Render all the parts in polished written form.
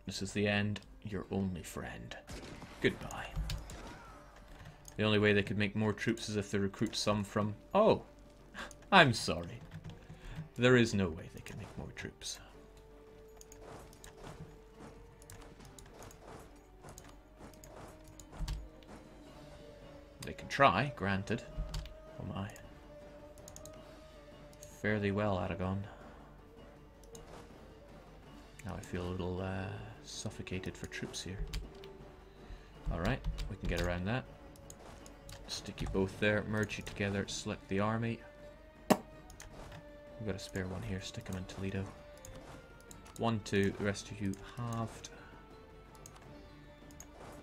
This is the end. Your only friend. Goodbye. The only way they could make more troops is if they recruit some from... Oh! I'm sorry. There is no way they can make more troops. They can try, granted. Oh my. Fairly well, Aragon. Now I feel a little suffocated for troops here. Alright, we can get around that. Stick you both there, merge you together, select the army. We've got a spare one here, stick him in Toledo. 1, 2, the rest of you halved.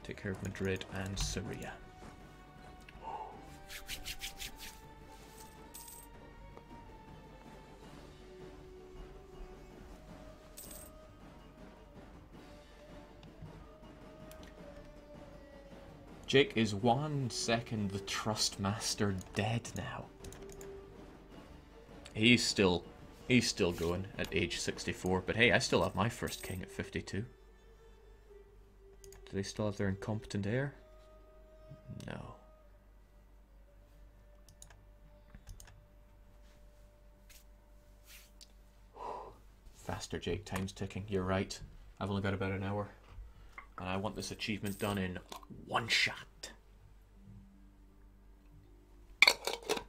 Take care of Madrid and Syria. Jake is 1 second the Trust Master dead now. He's still going at age 64, but hey, I still have my first king at 52. Do they still have their incompetent heir? No. Faster, Jake, time's ticking. You're right. I've only got about an hour. And I want this achievement done in one shot.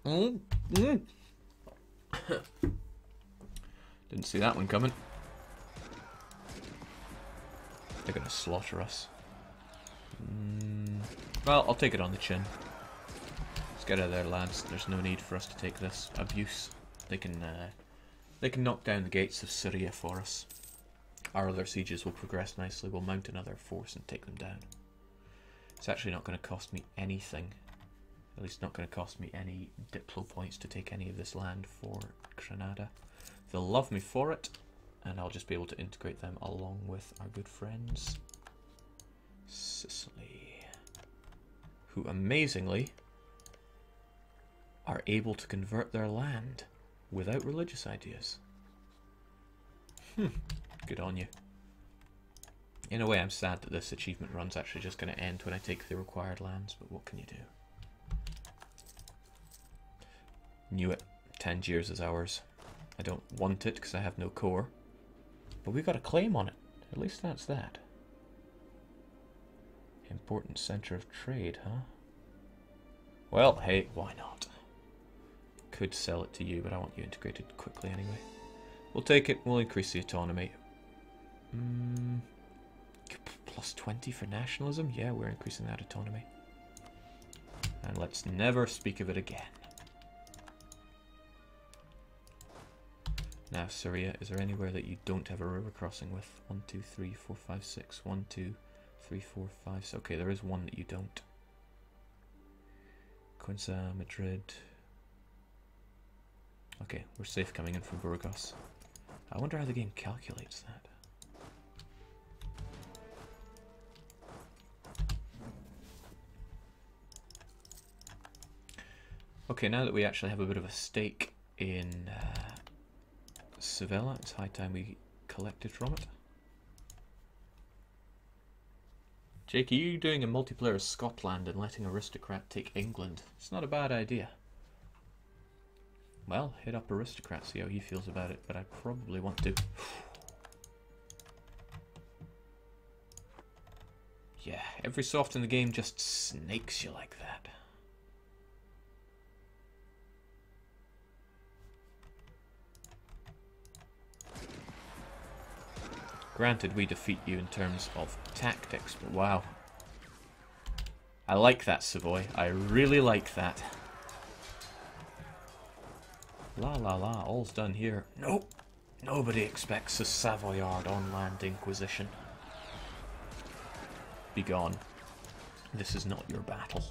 Didn't see that one coming. They're gonna slaughter us. Well, I'll take it on the chin. Let's get out of there, lads. There's no need for us to take this abuse. They can knock down the gates of Syria for us. Our other sieges will progress nicely. We'll mount another force and take them down. It's actually not going to cost me anything. At least not going to cost me any diplo points to take any of this land for Granada. They'll love me for it, and I'll just be able to integrate them along with our good friends Sicily, who amazingly are able to convert their land without religious ideas. Good on you. In a way, I'm sad that this achievement run's actually just going to end when I take the required lands, but what can you do? Knew it. Tangiers is ours. I don't want it because I have no core. But we've got a claim on it. At least that's that. Important center of trade, huh? Well, hey, why not? Could sell it to you, but I want you integrated quickly anyway. We'll take it. We'll increase the autonomy. Plus 20 for nationalism? Yeah, we're increasing that autonomy. And let's never speak of it again. Now, Syria, is there anywhere that you don't have a river crossing with? 1, 2, 3, 4, 5, 6. 1, 2, 3, 4, 5, 6. Okay, there is one that you don't. Coenza, Madrid. Okay, we're safe coming in from Burgos. I wonder how the game calculates that. Okay, now that we actually have a bit of a stake in Sevilla, it's high time we collected from it. Jake, are you doing a multiplayer Scotland and letting Aristocrat take England? It's not a bad idea. Well, hit up Aristocrat, see how he feels about it, but I probably want to. Yeah, every so often the game just snakes you like that. Granted, we defeat you in terms of tactics, but wow. I like that, Savoy. I really like that. La la la, all's done here. Nope. Nobody expects a Savoyard on-land inquisition. Be gone. This is not your battle.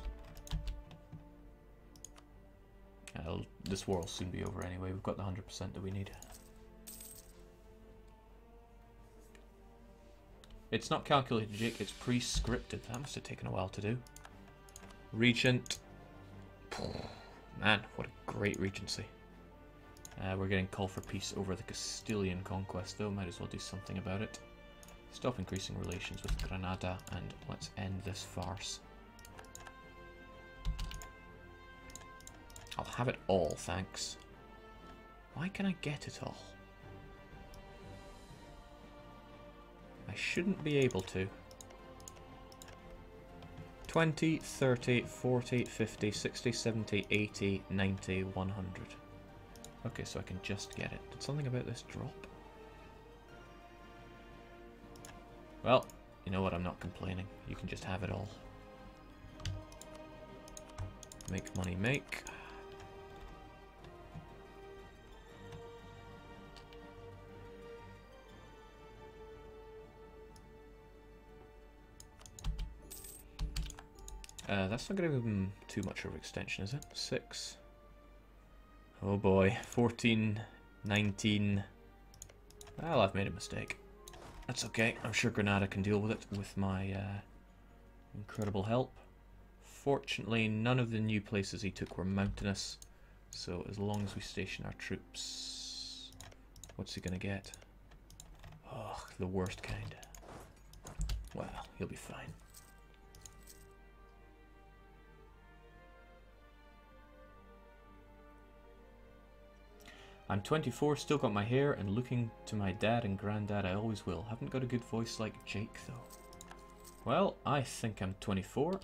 This war will soon be over anyway. We've got the 100% that we need. It's not calculated, Jake. It's pre-scripted. That must have taken a while to do. Regent. Man, what a great regency. We're getting call for peace over the Castilian conquest, though. Might as well do something about it. Stop increasing relations with Granada and let's end this farce. I'll have it all, thanks. Why can I get it all? I shouldn't be able to. 20, 30, 40, 50, 60, 70, 80, 90, 100. Okay, so I can just get it. Did something about this drop? Well, you know what, I'm not complaining. You can just have it all. Make money, make. That's not going to give them too much of an extension, is it? 6. Oh boy. 14, 19. Well, I've made a mistake. That's okay. I'm sure Granada can deal with it with my incredible help. Fortunately, none of the new places he took were mountainous. So as long as we station our troops... What's he going to get? Oh, the worst kind. Well, he'll be fine. I'm 24, still got my hair, and looking to my dad and granddad I always will. Haven't got a good voice like Jake, though. Well, I think I'm 24.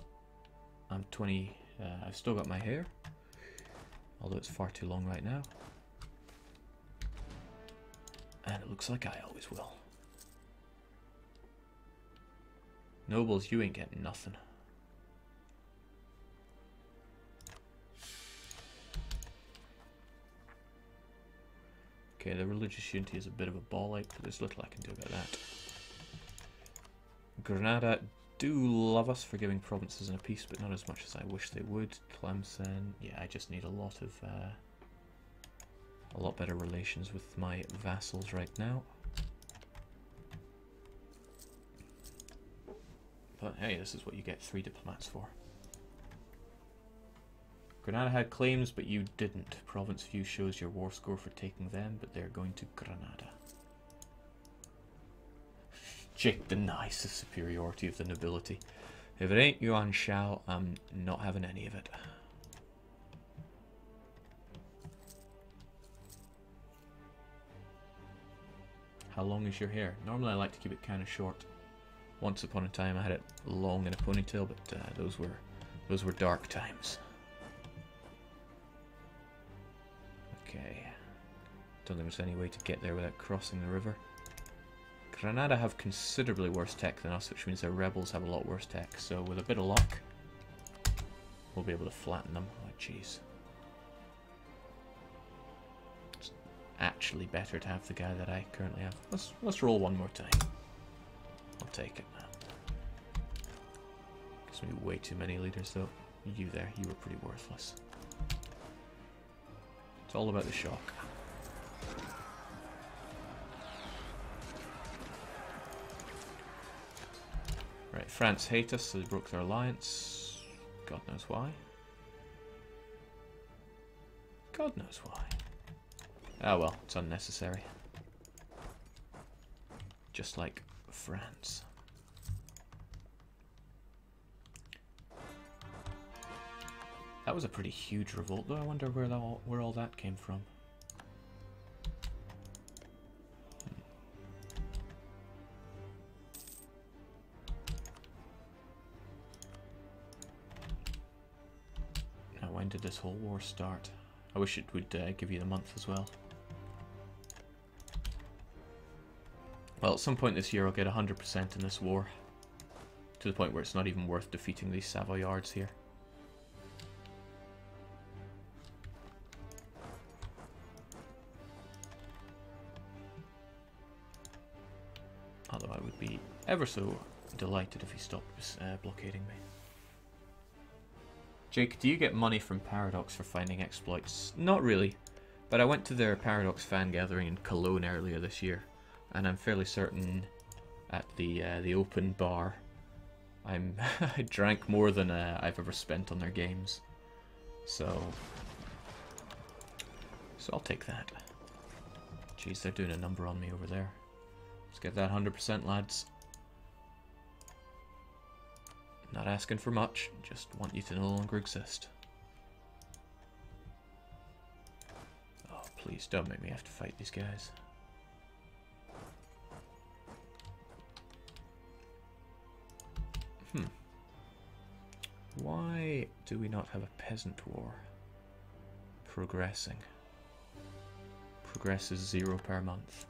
I'm 20... I've still got my hair. Although it's far too long right now. And it looks like I always will. Nobles, you ain't getting nothing. Okay, the religious unity is a bit of a ball ache, but there's little I can do about that. Granada do love us for giving provinces in a peace, but not as much as I wish they would. Tlemcen, yeah, I just need a lot better relations with my vassals right now. But hey, this is what you get 3 diplomats for. Granada had claims, but you didn't. Province view shows your war score for taking them, but they're going to Granada. Jake denies the superiority of the nobility. If it ain't Yuan Shao, I'm not having any of it. How long is your hair? Normally I like to keep it kind of short. Once upon a time I had it long in a ponytail, but those were dark times. Okay, don't think there's any way to get there without crossing the river. Granada have considerably worse tech than us, which means their rebels have a lot worse tech, so with a bit of luck, we'll be able to flatten them. Oh jeez. It's actually better to have the guy that I currently have. Let's roll one more time. I'll take it now. Gives me way too many leaders though. You there, you were pretty worthless. It's all about the shock. Right, France hate us, so they broke their alliance. God knows why. God knows why. Ah well, it's unnecessary. Just like France. That was a pretty huge revolt, though. I wonder where all that came from. Now, when did this whole war start? I wish it would give you the month as well. Well, at some point this year I'll get 100% in this war. To the point where it's not even worth defeating these Savoyards here. Although I would be ever so delighted if he stopped blockading me. Jake, do you get money from Paradox for finding exploits? Not really, but I went to their Paradox fan gathering in Cologne earlier this year, and I'm fairly certain at the open bar, I drank more than I've ever spent on their games. So I'll take that. Jeez, they're doing a number on me over there. Let's get that 100%, lads. Not asking for much, just want you to no longer exist. Oh, please don't make me have to fight these guys. Why do we not have a peasant war? Progressing. Progress is 0 per month.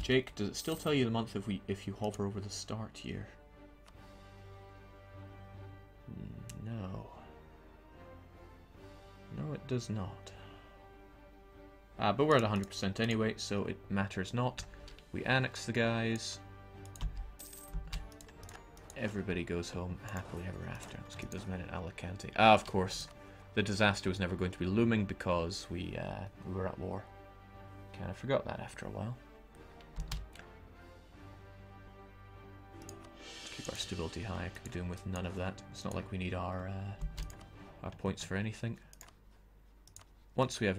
Jake, does it still tell you the month if you hover over the start year? No. No, it does not. But we're at 100% anyway, so it matters not. We annex the guys. Everybody goes home happily ever after. Let's keep those men in Alicante. Ah, of course. The disaster was never going to be looming because we were at war. Kind of forgot that after a while. Let's keep our stability high. I could be doing with none of that. It's not like we need our points for anything. Once we have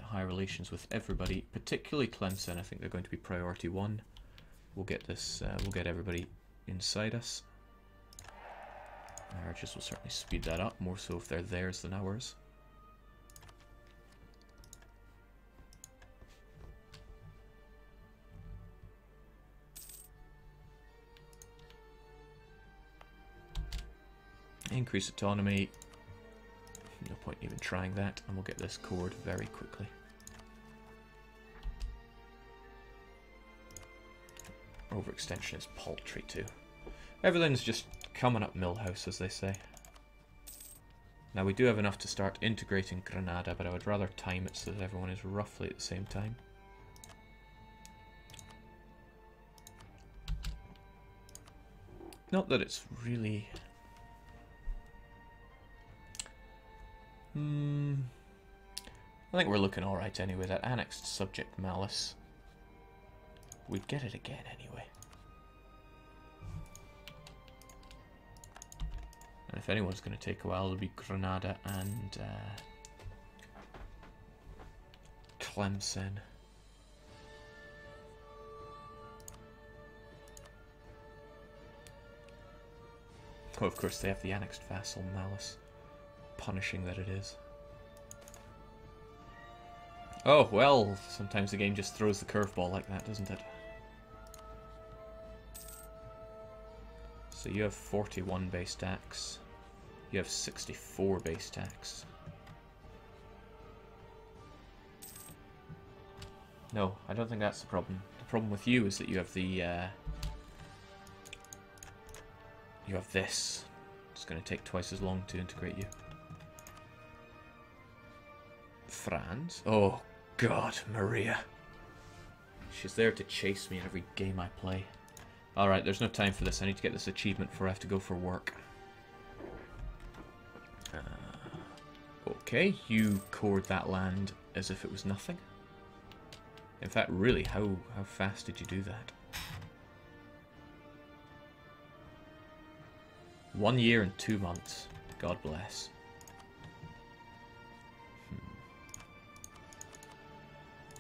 high relations with everybody, particularly Tlemcen, I think they're going to be priority 1. We'll get this. We'll get everybody inside us. Archers will certainly speed that up, more so if they're theirs than ours. Increase autonomy. No point even trying that, and we'll get this cored very quickly. Overextension is paltry too. Everything's just coming up Millhouse, as they say. Now we do have enough to start integrating Granada, but I would rather time it so that everyone is roughly at the same time. Not that it's really... I think we're looking alright anyway. That annexed subject Malice. We'd get it again anyway. And if anyone's going to take a while, it'll be Granada and Tlemcen. Oh, of course, they have the annexed vassal Malice. Punishing that it is. Oh, well, sometimes the game just throws the curveball like that, doesn't it? So you have 41 base tax. You have 64 base tax. No, I don't think that's the problem. The problem with you is that you have the... you have this. It's going to take twice as long to integrate you. Franz? Oh, God, Maria. She's there to chase me in every game I play. Alright, there's no time for this. I need to get this achievement before I have to go for work. Okay, you cored that land as if it was nothing. In fact, really, how fast did you do that? 1 year and 2 months. God bless.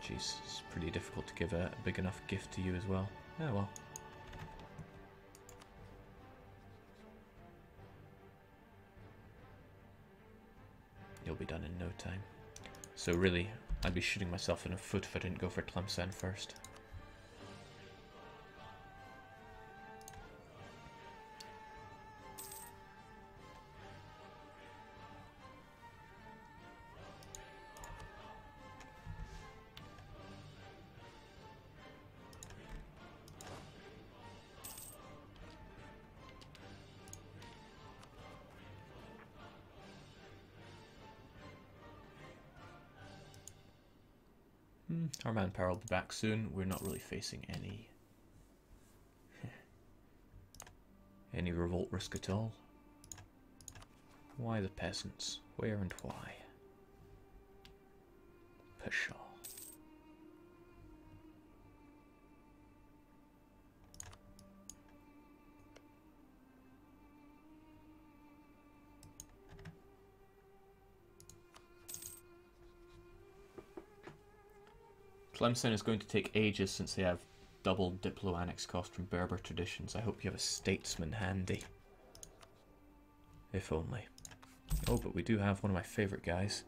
Jeez, it's pretty difficult to give a big enough gift to you as well. Oh well. You'll be done in no time. So really, I'd be shooting myself in the foot if I didn't go for Tlemcen first. Our manpower will be back soon. We're not really facing any revolt risk at all. Why the peasants? Where and why? Pshaw. Tlemcen is going to take ages since they have double Diplo annex cost from Berber traditions. I hope you have a statesman handy. If only. Oh, but we do have one of my favourite guys.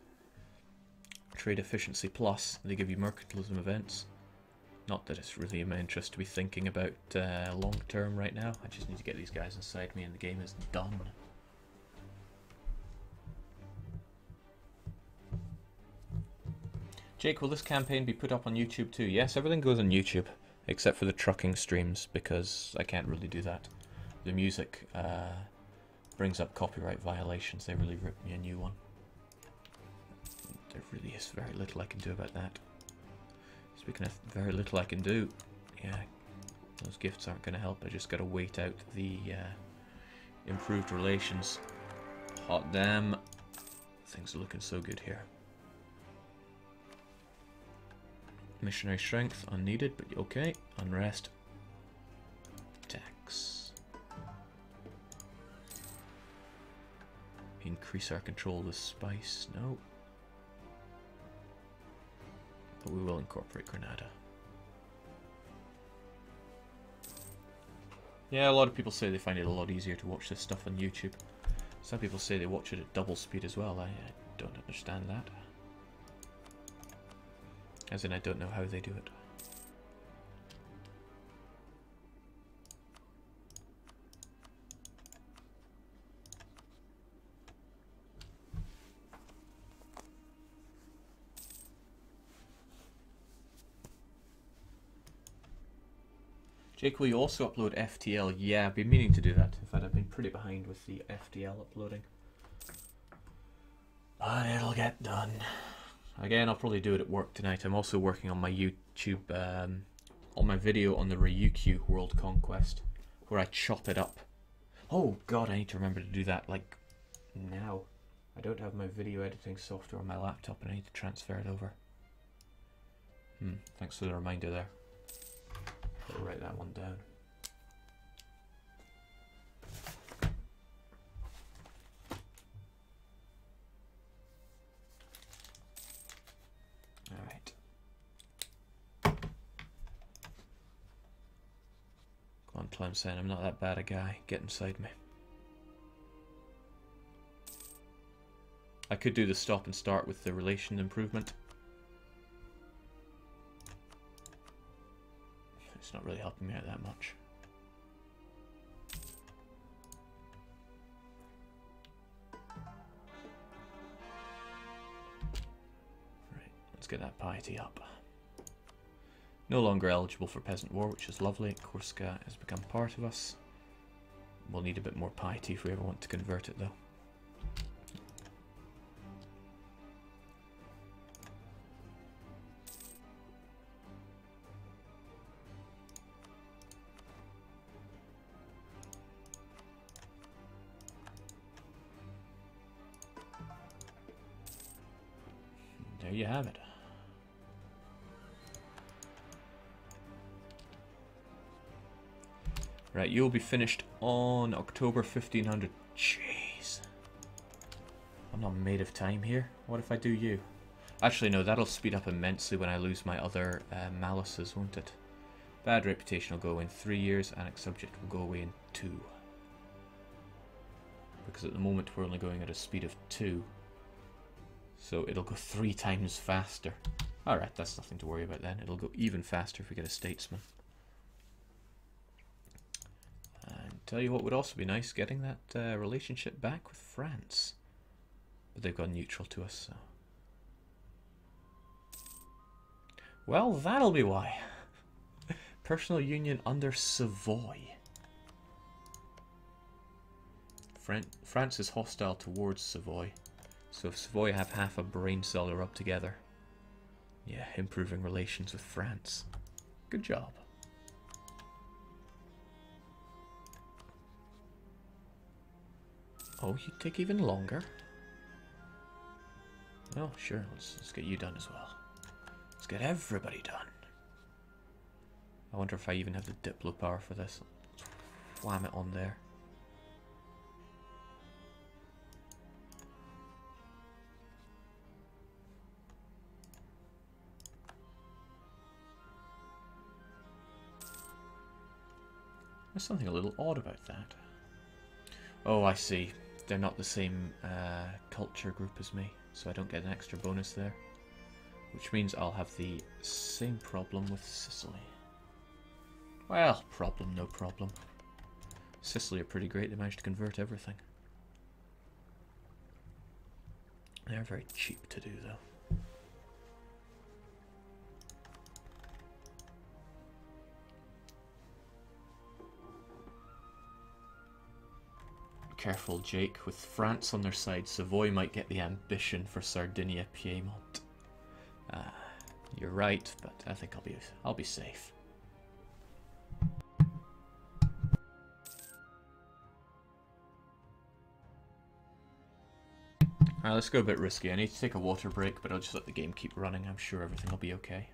Trade Efficiency Plus. They give you mercantilism events. Not that it's really in my interest to be thinking about long term right now. I just need to get these guys inside me and the game is done. Jake, will this campaign be put up on YouTube too? Yes, everything goes on YouTube, except for the trucking streams, because I can't really do that. The music brings up copyright violations. They really ripped me a new one. There really is very little I can do about that. Speaking of very little I can do, yeah, those gifts aren't going to help. I just got to wait out the improved relations. Hot damn. Things are looking so good here. Missionary strength, unneeded, but okay. Unrest. Tax. Increase our control with spice. No. But we will incorporate Granada. Yeah, a lot of people say they find it a lot easier to watch this stuff on YouTube. Some people say they watch it at double speed as well. I don't understand that. As in, I don't know how they do it. Jake, will you also upload FTL? Yeah, I've been meaning to do that. In fact, I've been pretty behind with the FTL uploading. But it'll get done. Again, I'll probably do it at work tonight. I'm also working on my YouTube, on my video on the Ryukyu World Conquest, where I chop it up. Oh god, I need to remember to do that, like, now. I don't have my video editing software on my laptop and I need to transfer it over. Thanks for the reminder there. I'll write that one down. Alright. Come on, Tlemcen, I'm not that bad a guy. Get inside me. I could do the stop and start with the relation improvement. It's not really helping me out that much. Right, let's get that piety up. No longer eligible for peasant war, which is lovely. Corsica has become part of us. We'll need a bit more piety if we ever want to convert it, though. There you have it. Right, you'll be finished on October 1500. Jeez. I'm not made of time here. What if I do you? Actually, no, that'll speed up immensely when I lose my other malices, won't it? Bad reputation will go away in 3 years, annex subject will go away in 2. Because at the moment we're only going at a speed of 2. So it'll go 3 times faster. Alright, that's nothing to worry about then. It'll go even faster if we get a statesman. And tell you what would also be nice, getting that relationship back with France. But they've gone neutral to us, so... Well, that'll be why. Personal union under Savoy. France is hostile towards Savoy. So if Savoy have half a brain cell to rub together, yeah, improving relations with France. Good job. Oh, you take even longer? Oh, sure, let's get you done as well. Let's get everybody done. I wonder if I even have the Diplo power for this. Let's wham it on there. There's something a little odd about that. Oh, I see. They're not the same culture group as me, so I don't get an extra bonus there. Which means I'll have the same problem with Sicily. Well, problem, no problem. Sicily are pretty great. They managed to convert everything. They're very cheap to do, though. Careful, Jake. With France on their side, Savoy might get the ambition for Sardinia Piedmont. You're right, but I think I'll be safe. Alright, let's go a bit risky. I need to take a water break, but I'll just let the game keep running. I'm sure everything will be okay.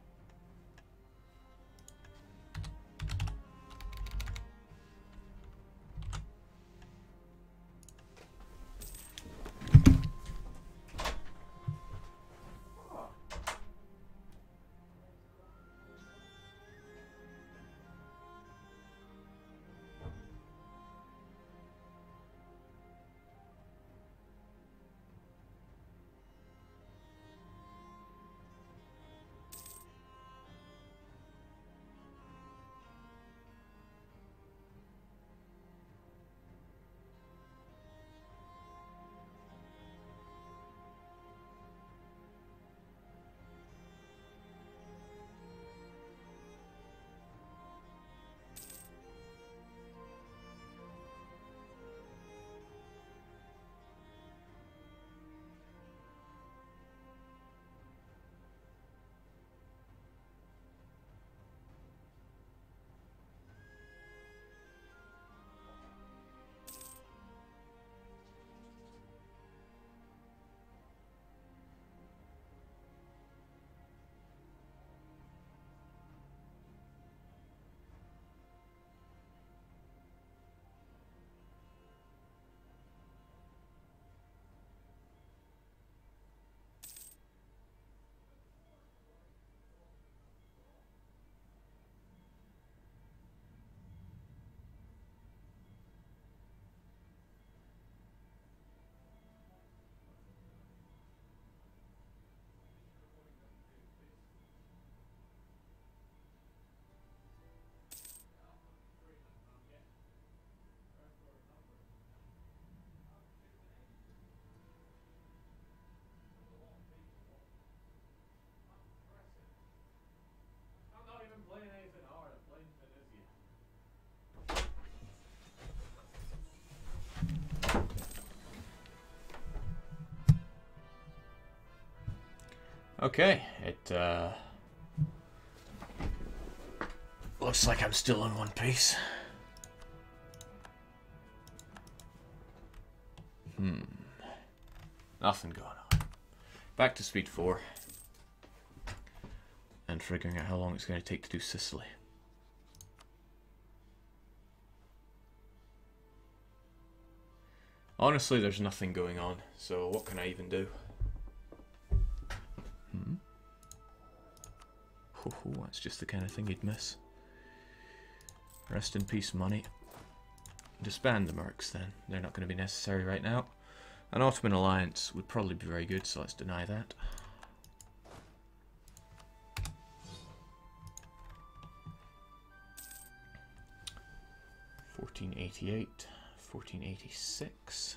Okay, it looks like I'm still in one piece. Nothing going on. Back to speed 4. And figuring out how long it's going to take to do Sicily. Honestly, there's nothing going on, so what can I even do? That's just the kind of thing you'd miss. Rest in peace, money. Disband the mercs then. They're not going to be necessary right now. An Ottoman alliance would probably be very good, so let's deny that. $1488, $1486.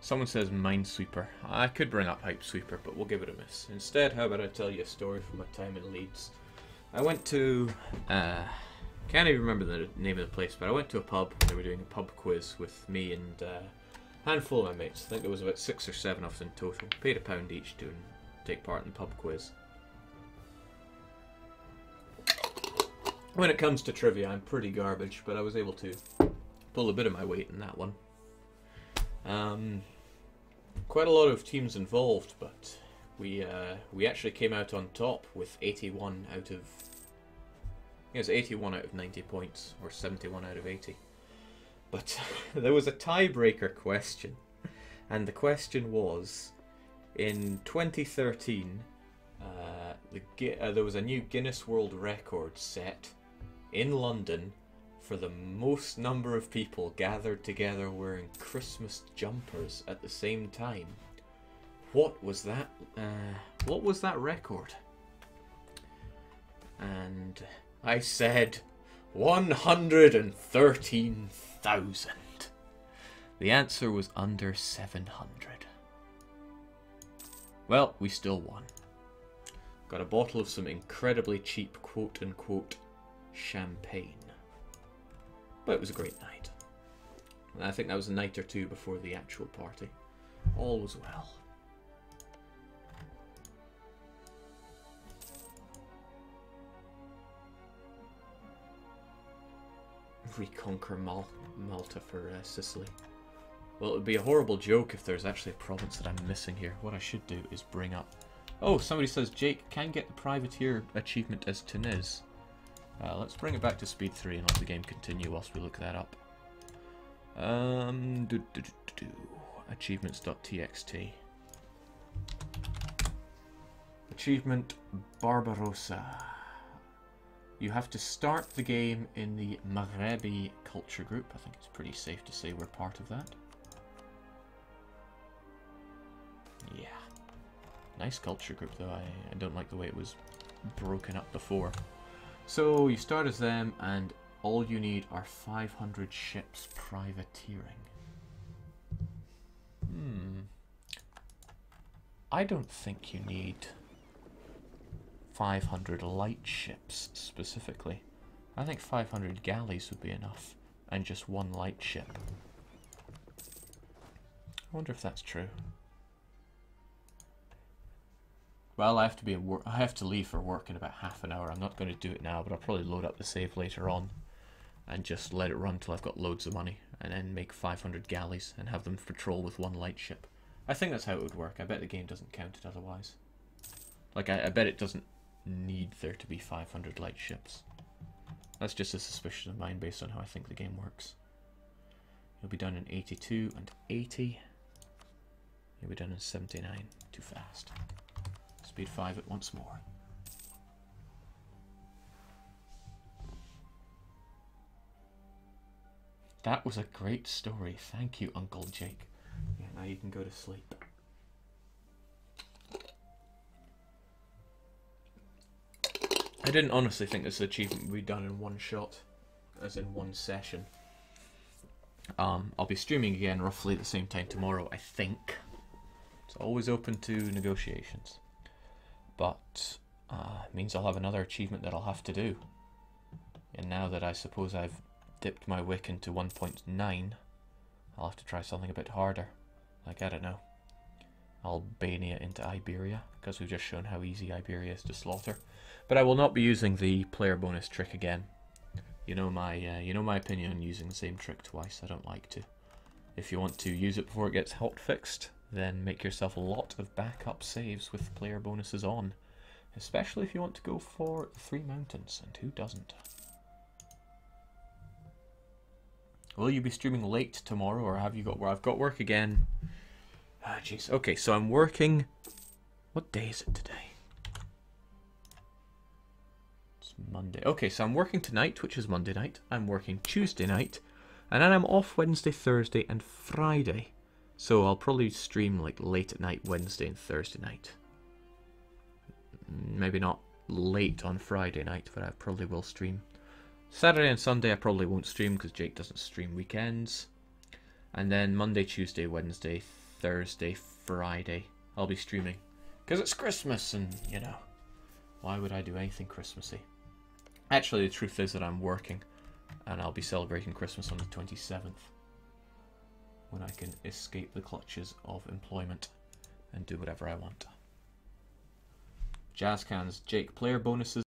Someone says Minesweeper. I could bring up Hypesweeper, but we'll give it a miss. Instead, how about I tell you a story from my time in Leeds. I went to... can't even remember the name of the place, but I went to a pub and they were doing a pub quiz with me and a handful of my mates. I think there was about 6 or 7 of us in total. Paid £1 each to take part in the pub quiz. When it comes to trivia, I'm pretty garbage, but I was able to pull a bit of my weight in that one. Quite a lot of teams involved, but we actually came out on top with 81 out of... it was 81 out of 90 points, or 71 out of 80. But there was a tiebreaker question, and the question was, in 2013, there was a new Guinness World Record set in London for the most number of people gathered together wearing Christmas jumpers at the same time. What was that? What was that record? And I said 113,000. The answer was under 700. Well, we still won. Got a bottle of some incredibly cheap quote-unquote champagne. But it was a great night. And I think that was a night or two before the actual party. All was well. Reconquer Malta for Sicily. Well, it would be a horrible joke if there's actually a province that I'm missing here. What I should do is bring up... Oh, somebody says Jake can get the privateer achievement as Tunis. Let's bring it back to speed 3 and let the game continue whilst we look that up. Achievements.txt. Achievement Barbarossa. You have to start the game in the Maghrebi culture group. I think it's pretty safe to say we're part of that. Yeah. Nice culture group though. I don't like the way it was broken up before. So you start as them and all you need are 500 ships privateering. I don't think you need 500 light ships specifically. I think 500 galleys would be enough and just one light ship. I wonder if that's true. Well, I have to be at work. I have to leave for work in about half an hour. I'm not going to do it now, but I'll probably load up the save later on and just let it run till I've got loads of money and then make 500 galleys and have them patrol with one light ship. I think that's how it would work. I bet the game doesn't count it otherwise. Like, I bet it doesn't need there to be 500 light ships. That's just a suspicion of mine based on how I think the game works. You'll be done in 82 and 80. You'll be done in 79. Too fast. Speed 5 it once more. That was a great story. Thank you, Uncle Jake. Yeah, now you can go to sleep. I didn't honestly think this achievement would be done in one shot, as in one session. I'll be streaming again roughly at the same time tomorrow, I think. It's always open to negotiations. But it means I'll have another achievement that I'll have to do. And now that I suppose I've dipped my wick into 1.9, I'll have to try something a bit harder. Like, I don't know, Albania into Iberia, because we've just shown how easy Iberia is to slaughter. But I will not be using the player bonus trick again. You know my opinion on using the same trick twice. I don't like to. If you want to use it before it gets hot fixed, then make yourself a lot of backup saves with player bonuses on. Especially if you want to go for 3 mountains, and who doesn't? Will you be streaming late tomorrow, or have you got... Well, I've got work again. Ah, jeez. Okay, so I'm working... What day is it today? It's Monday. Okay, so I'm working tonight, which is Monday night. I'm working Tuesday night. And then I'm off Wednesday, Thursday, and Friday. So I'll probably stream like late at night Wednesday and Thursday night. Maybe not late on Friday night, but I probably will stream. Saturday and Sunday I probably won't stream because Jake doesn't stream weekends. And then Monday, Tuesday, Wednesday, Thursday, Friday I'll be streaming. Because it's Christmas and, you know, why would I do anything Christmassy? Actually, the truth is that I'm working and I'll be celebrating Christmas on the 27th. When I can escape the clutches of employment and do whatever I want. Jazz cans, Jake, player bonuses